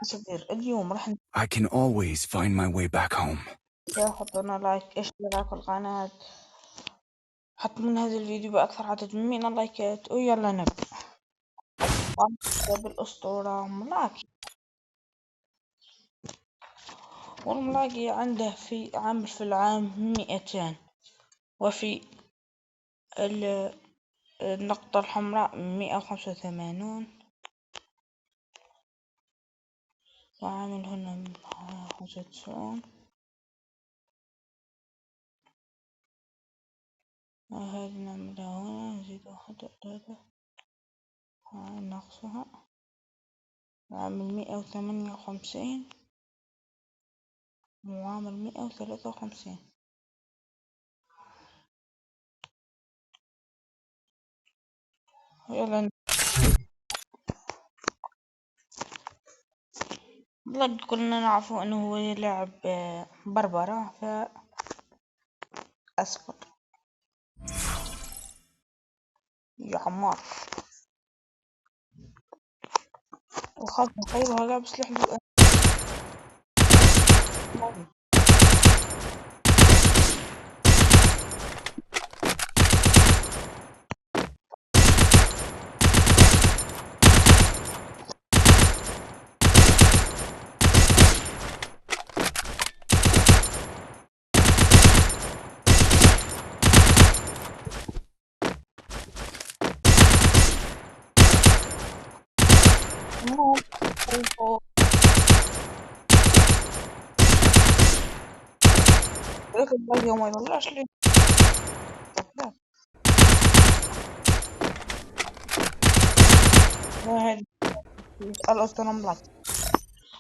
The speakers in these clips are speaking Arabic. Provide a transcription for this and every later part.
أصغر اليوم راح I can always find my way back home. حطونا لايك، اشتراك في القناة، حط من هذا الفيديو بأكثر عدد من اللايكات، ويلا نبدأ. بالأسطورة ملاكي، والملاقي عنده في عامل في العام 200، وفي النقطة الحمراء 185، وعامل هنا 95، وهذه نعملها هنا، نزيد 1 3 نقصها، وعامل 158، وعامل 153. يلا بلاد كلنا نعرفه انه هو يلعب بربرة، فأصفر يا عمار، وخاف من خيره لابس سلاح ذو اليوم ما يطلعش لي هذه الأسطورة،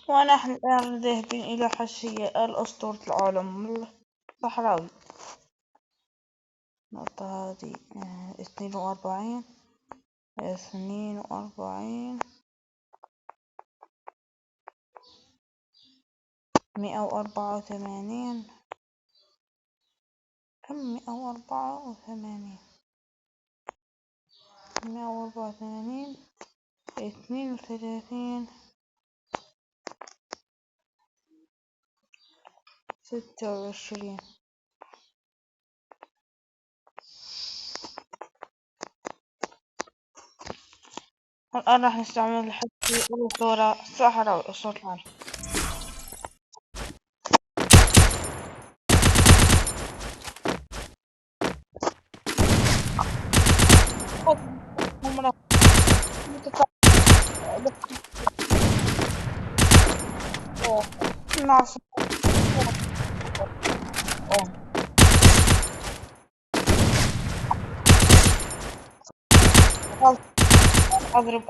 ونحن الآن ذاهبين إلى حاشية الأسطورة العالم الصحراوي. النقطة هذه 42 184 كم 184 32 26. الآن راح نستعمل حتى الأسطورة الصحراوي، أسطورة العالم. أضرب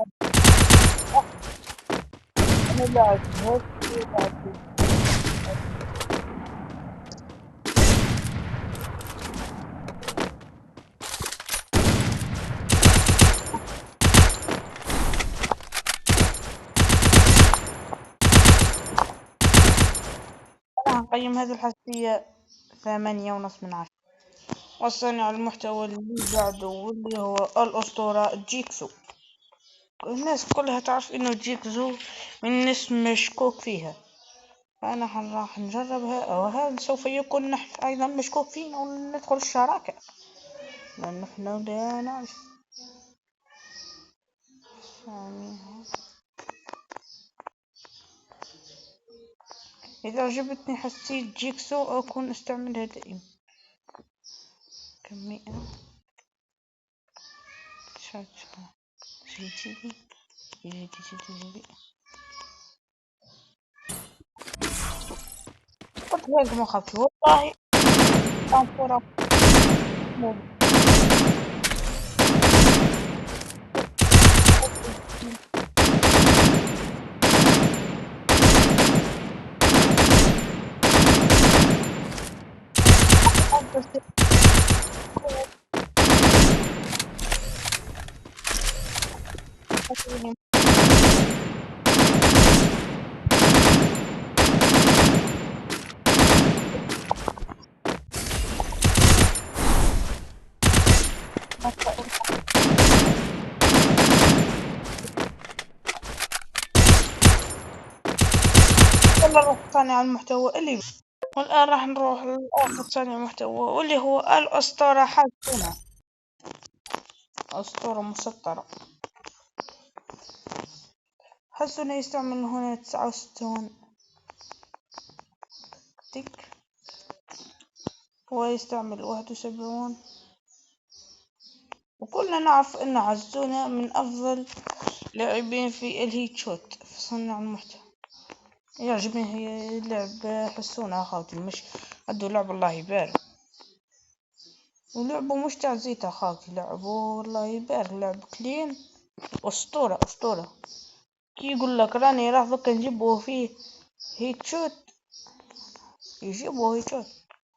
أنا هنقيم هذه الحساسية 8.5/10. وصانع المحتوى اللي بعده واللي هو الأسطورة جيكسو. الناس كلها تعرف إنه جيكسو من الناس مشكوك فيها، فأنا راح نجربها، وهذا سوف يكون نحن أيضا مشكوك فينا، وندخل الشراكة لأن نحن لا نعرف. إذا عجبتني حساسية جيكسو أكون أستعملها دائما. كمية قلت لك ما خافش والله. يلا نروح صانع المحتوى اللي والآن راح نروح لآخر صانع محتوى واللي هو الأسطورة حسونة. أسطورة مسطرة. حسونة يستعمل هنا 69 تك، ويستعمل 71، وكلنا نعرف أن حسونة من أفضل لاعبين في الهيت شوت في صنع المحتوى. يعجبني هي لعب حسونة أخوتي، مش عنده لعب الله يبارك، ولعبه مش تعزيت أخاك، لعبه الله يبارك، لعب كلين أسطورة أسطورة. كي يقول لك راني راح ذوك نجيبه فيه هيت شوت يجيبه هيت شوت.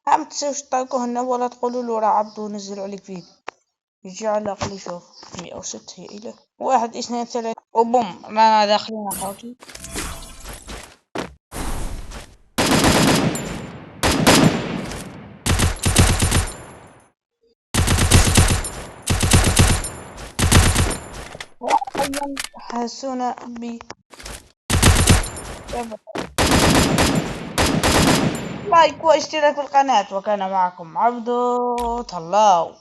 هم تسويش تطايقوه هنا ولا تقولوا له راه عبدو نزل عليك فيديو يجي على الأقل يشوف 106 هي إله 1 2 3 وبوم رانا داخلين أخوتي. حسونا ب لايك واشتراك في القناة، وكان معكم عبدو طلاو.